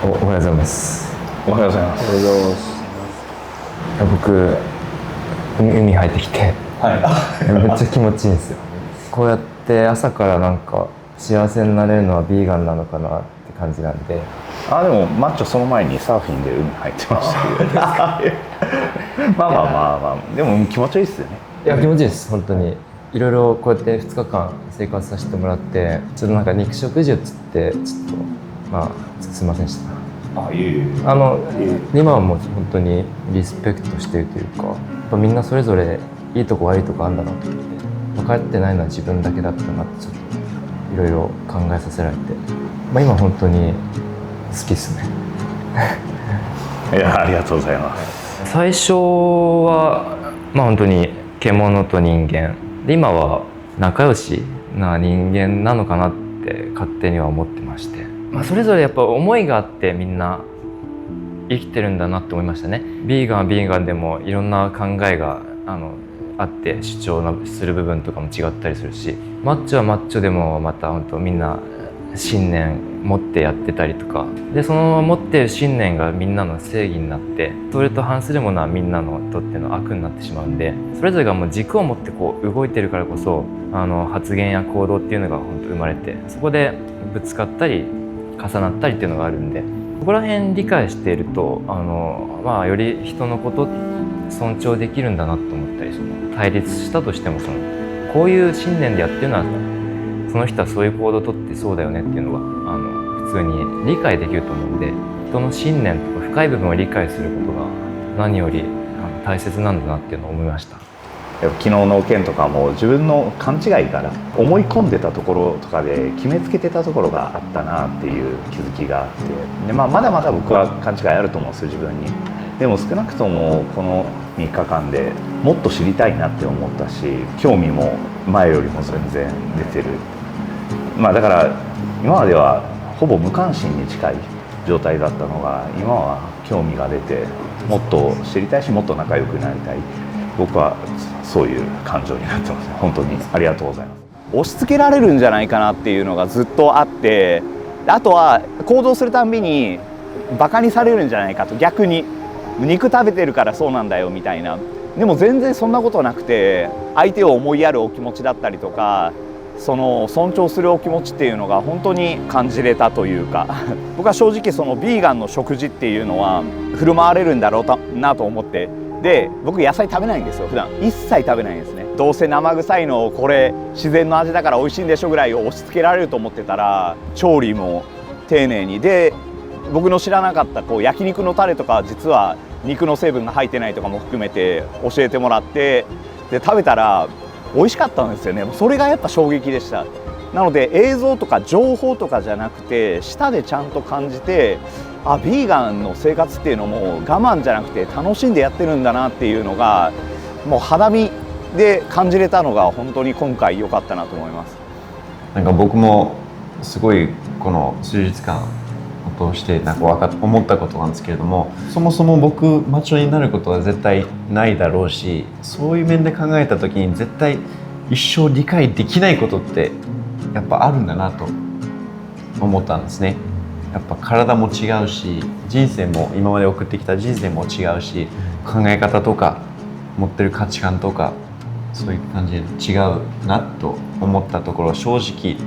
おはようございます。おはようございます。おはようございます。僕、海入ってきて、めっちゃ気持ちいいんですよ。こうやって朝からなんか幸せになれるのはビーガンなのかなって感じなんで。でもマッチョその前にサーフィンで海入ってましたけどまあでも気持ちいいっすよね。いや気持ちいいです、本当に。いろいろこうやって2日間生活させてもらって、ちょっとなんか肉食術ってちょっとすいませんでした。今はもう本当にリスペクトしてるというか、やっぱみんなそれぞれいいとこ悪いとこあるんだなと思って、分かってないのは自分だけだったなってちょっといろいろ考えさせられて、今本当に好きですね。いや、ありがとうございます。最初は本当に獣と人間で、今は仲良しな人間なのかなって勝手には思ってまして、それぞれやっぱ思いがあってみんな生きてるんだなって思いましたね。ビーガンはビーガンでもいろんな考えがあって主張する部分とかも違ったりするし、マッチョはマッチョでもまた本当みんな信念持ってやってたりとかで、その持ってる信念がみんなの正義になって、それと反するものはみんなのとっての悪になってしまうんで、それぞれがもう軸を持ってこう動いてるからこそ発言や行動っていうのが本当生まれて、そこでぶつかったり重なったりっていうのがあるんで、そこら辺理解しているとより人のこと尊重できるんだなと思ったり、その対立したとしてもこういう信念でやってるのはその人はそういう行動をとってそうだよねっていうのが普通に理解できると思うんで、人の信念とか深い部分を理解することが何より大切なんだなっていうのを思いました。昨日の件とかも自分の勘違いから思い込んでたところとかで決めつけてたところがあったなっていう気づきがあって、で、まだまだ僕は勘違いあると思うんですよ、自分に。でも少なくともこの3日間でもっと知りたいなって思ったし、興味も前よりも全然出てる。だから今まではほぼ無関心に近い状態だったのが、今は興味が出てもっと知りたいし、もっと仲良くなりたい。僕はそういう感情になってます。本当にありがとうございます。押し付けられるんじゃないかなっていうのがずっとあって、あとは行動するたんびにバカにされるんじゃないかと、逆に肉食べてるからそうなんだよみたいな。でも全然そんなことなくて、相手を思いやるお気持ちだったりとか、その尊重するお気持ちっていうのが本当に感じれたというか僕は正直そのビーガンの食事っていうのは振る舞われるんだろうなと思って、で僕野菜食べないんですよ。普段一切食べないんですね。どうせ生臭いのこれ自然の味だから美味しいんでしょぐらいを押し付けられると思ってたら、調理も丁寧にで、僕の知らなかった焼肉のタレとか実は肉の成分が入ってないとかも含めて教えてもらって、で食べたら美味しかったんですよね。それがやっぱ衝撃でした。なので映像とか情報とかじゃなくて、舌でちゃんと感じて、ビーガンの生活っていうのも我慢じゃなくて楽しんでやってるんだなっていうのがもう肌身で感じれたのが本当に今回良かったなと思います。なんか僕もすごいこの数日間を通して思ったことなんですけれども、そもそも僕マッチョになることは絶対ないだろうし、そういう面で考えた時に絶対一生理解できないことってやっぱあるんだなと思ったんですね。やっぱ体も違うし、人生も今まで送ってきた人生も違うし、考え方とか持ってる価値観とかそういう感じで違うなと思ったところは正直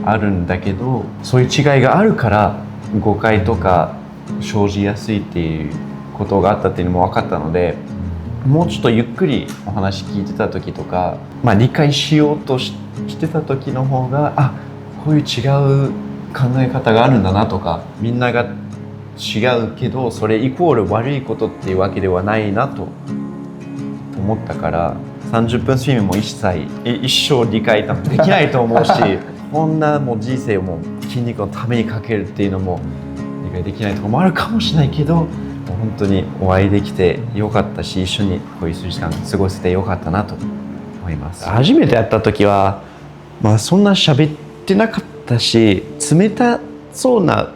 あるんだけど、そういう違いがあるから誤解とか生じやすいっていうことがあったっていうのも分かったので、もうちょっとゆっくりお話聞いてた時とか、理解しようとしてた時の方が、こういう違う考え方があるんだなとか、みんなが違うけどそれイコール悪いことっていうわけではないなと思ったから、30分睡眠も一生理解できないと思うしこんなもう人生をもう筋肉のためにかけるっていうのも理解できないところもあるかもしれないけど、もう本当にお会いできてよかったし、一緒にこういう数時間過ごせてよかったなと思います。初めて会った時はそんな喋ってなかったし、冷たそうな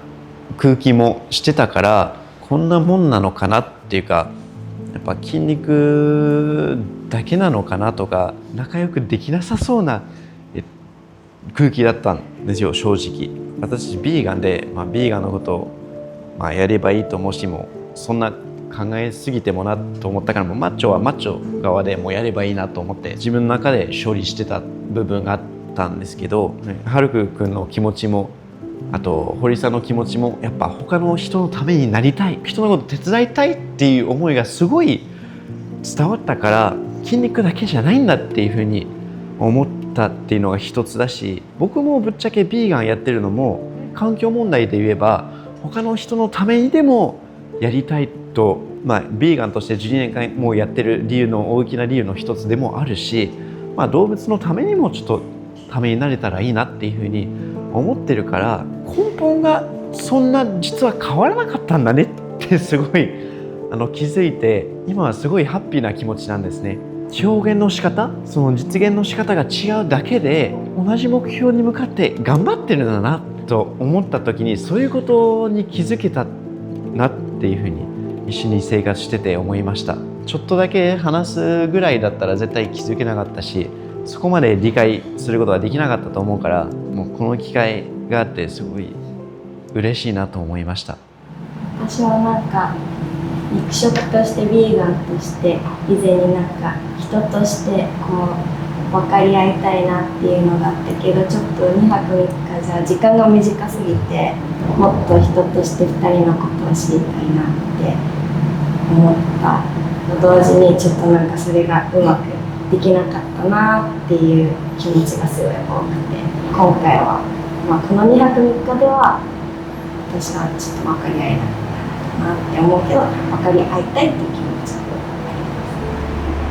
空気もしてたから、こんなもんなのかなっていうか、やっぱ筋肉だけなのかなとか、仲良くできなさそうな空気だったんですよ、正直。私ビーガンで、ビーガンのことをやればいいともしもそんな考えすぎてもなと思ったから、もうマッチョはマッチョ側でもうやればいいなと思って自分の中で処理してた部分があったんですけど、ハルク君の気持ちもあと堀さんの気持ちもやっぱ他の人のためになりたい、人のこと手伝いたいっていう思いがすごい伝わったから、筋肉だけじゃないんだっていうふうに思ったっていうのが一つだし、僕もぶっちゃけビーガンやってるのも環境問題で言えば他の人のためにでもやりたいと、ビーガンとして12年間もうやってる理由の大きな理由の一つでもあるし、動物のためにもちょっとためになれたらいいなっていうふうに思ってるから、根本がそんな実は変わらなかったんだねってすごい気づいて、今はすごいハッピーな気持ちなんですね。表現の仕方、その実現の仕方が違うだけで同じ目標に向かって頑張ってるんだなと思った時に、そういうことに気づけたなっていうふうに一緒に生活してて思いました。ちょっとだけ話すぐらいだったら絶対気づけなかったし、そこまで理解することができなかったと思うから、もうこの機会があってすごい嬉しいなと思いました。私はなんか肉食としてビーガンとして以前になんか人としてこう分かり合いたいなっていうのがあったけど、ちょっと2泊3日じゃ時間が短すぎて、もっと人として2人のことを知りたいなって思ったと同時に、ちょっとなんかそれがうまくできなかったなっていう気持ちがすごい多くて、今回は、この2泊3日では私はちょっと分かり合えなかったなって思うけど、分かり合いたいっていう気持ちがありま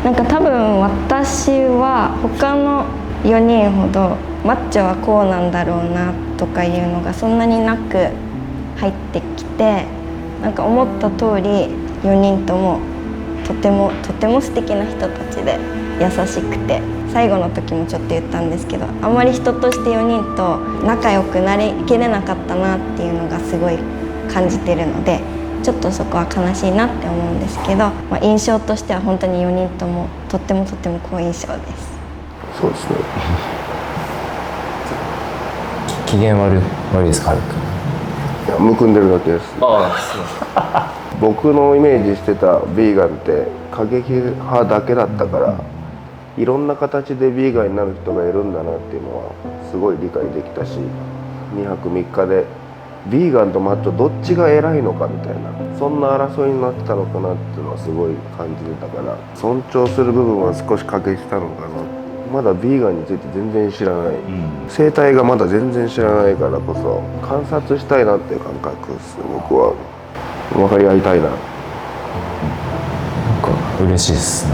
す。なんか多分私は他の4人ほどマッチョはこうなんだろうなとかいうのがそんなになく入ってきて、なんか思った通り4人ともとても素敵な人たちで優しくて、最後の時もちょっと言ったんですけど、あまり人として4人と仲良くなりきれなかったなっていうのがすごい感じてるので、ちょっとそこは悲しいなって思うんですけど、印象としては本当に4人ともとっても好印象です。そうですね。機嫌悪いですか、ハルくん。いや、むくんでるだけです。僕のイメージしてたビーガンって過激派だけだったから、いろんな形でビーガンになる人がいるんだなっていうのはすごい理解できたし、2泊3日でビーガンとマッチョどっちが偉いのかみたいな、そんな争いになってたのかなっていうのはすごい感じてたから、尊重する部分は少し欠けてたのかな。まだビーガンについて全然知らない、生態がまだ全然知らないからこそ観察したいなっていう感覚です。僕は分かり合いたいな。なんか嬉しいです。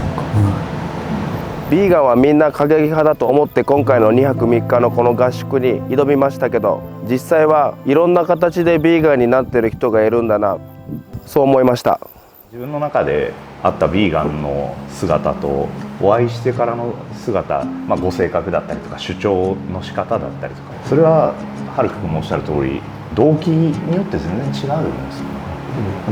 ビーガンはみんな過激派だと思って今回の2泊3日のこの合宿に挑みましたけど、実際はいろんな形でビーガンになってる人がいるんだな、そう思いました。自分の中であったビーガンの姿とお会いしてからの姿、ご性格だったりとか主張の仕方だったりとか、それはハルク君もおっしゃる通り動機によって全然違うんですよ。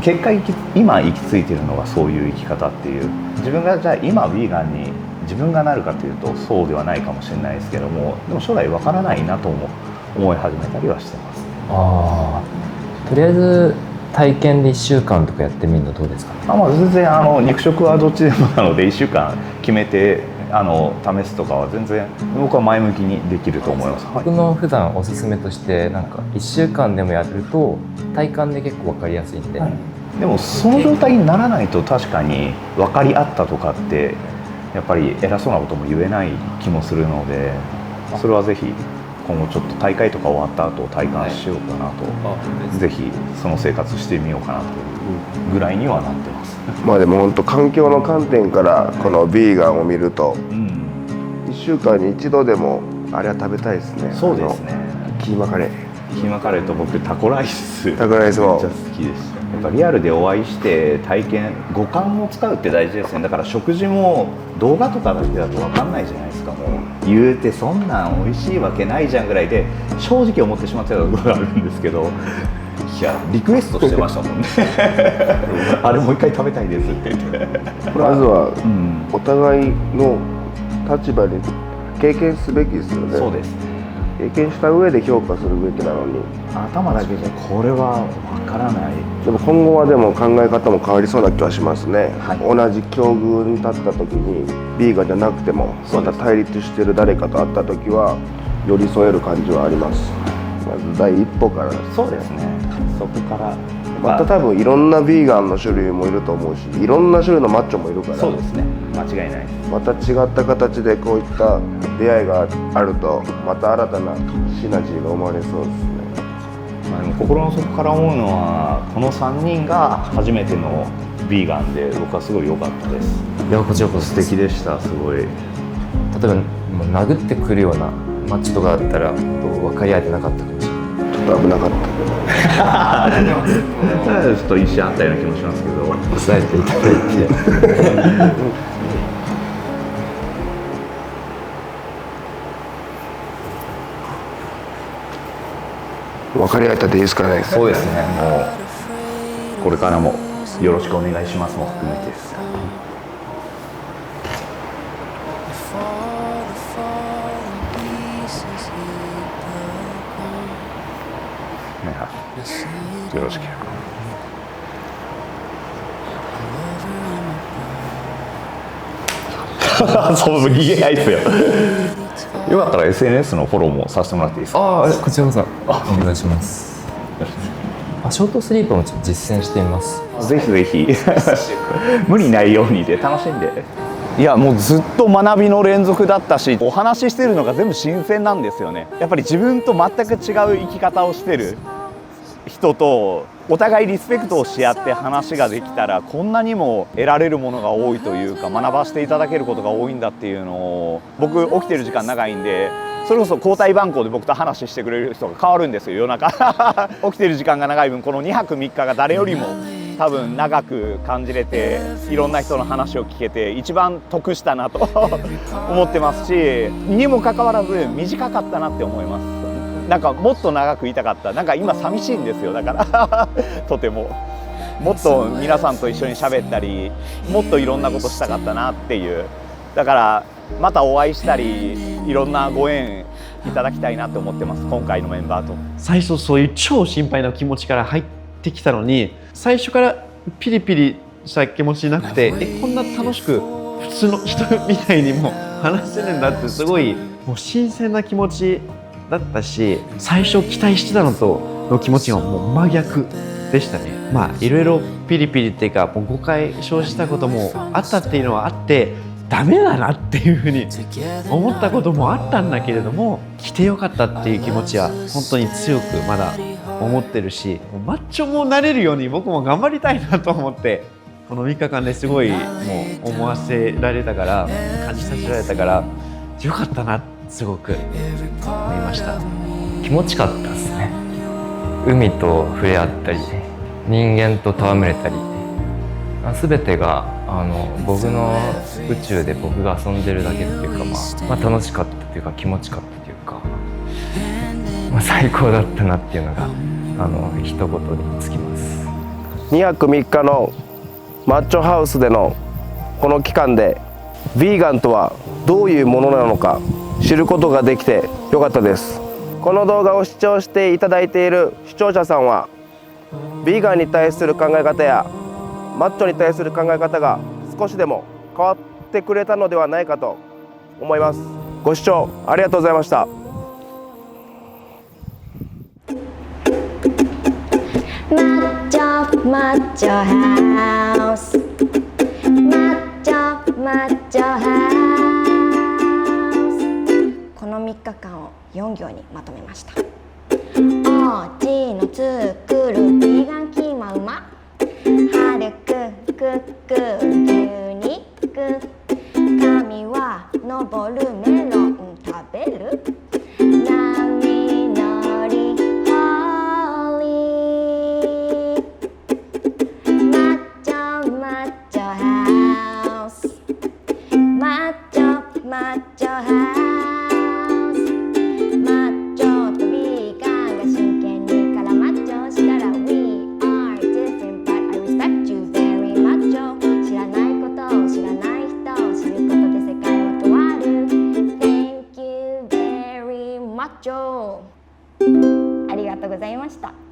結果今行き着いているのがそういう生き方っていう、自分がじゃあ今ビーガンに自分がなるかというとそうではないかもしれないですけども、でも将来わからないなと思い始めたりはしてます。とりあえず体験で1週間とかやってみるのどうですかね。全然肉食はどっちでもなので1週間決めて試すとかは全然僕は前向きにできると思います。僕の普段おすすめとしてなんか1週間でもやると体感で結構分かりやすいんで、でもその状態にならないと確かに分かり合ったとかってやっぱり偉そうなことも言えない気もするので、それはぜひ今後ちょっと大会とか終わった後体感しようかなと、ぜひその生活してみようかなというぐらいにはなってます。でも本当環境の観点からこのビーガンを見ると、1週間に1度でもあれは食べたいですね。そうですね。キーマカレーと僕タコライスもめっちゃ好きでした。やっぱリアルでお会いして体験、五感を使うって大事ですね。だから食事も動画とかだけだと分かんないじゃないですか。もう言うてそんなん美味しいわけないじゃんぐらいで正直思ってしまってたところがあるんですけど、いやリクエストしてましたもんねあれもう一回食べたいですって言ってまずはお互いの立場に経験すべきですよね。そうですね。経験した上で評価するべきなのに。頭だけじゃこれはわからない。でも今後はでも考え方も変わりそうな気はしますね、はい同じ境遇に立った時にビーガンじゃなくてもまた対立してる誰かと会った時は寄り添える感じはあります。まず第一歩からそうですね。そこからまた多分いろんなビーガンの種類もいると思うし、いろんな種類のマッチョもいるから、そうですね。間違いない。また違った形でこういった出会いがあるとまた新たなシナジーが生まれそうですね。まあ、でも心の底から思うのはこの3人が初めてのビーガンで僕はすごい良かったです。いやこちらこそ素敵でした。すごい。例えばもう殴ってくるようなマッチとかだったら分かり合えてなかったかもしれない。ちょっと危なかったちょっと一瞬あったような気もしますけど。抑えていただいて分かり合えたでいいですかね。そうですね。もうこれからもよろしくお願いしますも含めてです。よろしければ。そう逃げないですよ。よかったら SNS のフォローもさせてもらっていいですか。ああこちらこそお願いします。ショートスリーパーもちょっと実践してみます。ぜひぜひ無理ないようにで楽しんで。いやもうずっと学びの連続だったし、お話ししてるのが全部新鮮なんですよね。やっぱり自分と全く違う生き方をしてる人とお互いリスペクトをし合って話ができたら、こんなにも得られるものが多いというか、学ばせていただけることが多いんだっていうのを、僕起きてる時間長いんで、それこそ交代番号で僕と話してくれる人が変わるんですよ、夜中起きてる時間が長い分、この2泊3日が誰よりも多分長く感じれて、いろんな人の話を聞けて一番得したなと思ってますし、にもかかわらず短かったなって思います。なんかもっと長くいたかった。なんか今寂しいんですよ、だからとてももっと皆さんと一緒に喋ったり、もっといろんなことしたかったなっていう。だからまたお会いしたり、いろんなご縁いただきたいなと思ってます、今回のメンバーと。最初そういう超心配な気持ちから入ってきたのに、最初からピリピリした気持ちなくて、こんな楽しく普通の人みたいにも話せるんだって、すごいもう新鮮な気持ちだったし、最初期待してたのとの気持ちがもう真逆でしたね。まあいろいろピリピリっていうか、もう誤解生じたこともあったっていうのはあって、ダメだなっていうふうに思ったこともあったんだけれども、来てよかったっていう気持ちは本当に強くまだ思ってるし、マッチョもなれるように僕も頑張りたいなと思って、この3日間ですごいもう思わせられたから、感じさせられたからよかったなってすごく思いました。気持ちかったですね。海と触れ合ったり、人間と戯れたり、全てが僕の宇宙で僕が遊んでるだけっていうか、まあ楽しかったというか、気持ちかったというか、最高だったなっていうのが一言につきます。2泊3日のマッチョハウスでのこの期間で、ヴィーガンとはどういうものなのか知ることができてよかったです。この動画を視聴していただいている視聴者さんは、ヴィーガンに対する考え方やマッチョに対する考え方が少しでも変わってくれたのではないかと思います。ご視聴ありがとうございました。マッチョマッチョハウス、マッチョマッチョハウス。この3日間を4行にまとめました。おうちの作るビーガンキーマうま、春くくく牛肉、神は登るメロン食べる、波乗りホーリー。マッチョマッチョハウス、マッチョマッチョハウス。マッチョとビーガンが真剣に絡まっちょしたら We are different but I respect you very much。 知らないことを知らない人を知ることで世界は変わる。ざいました。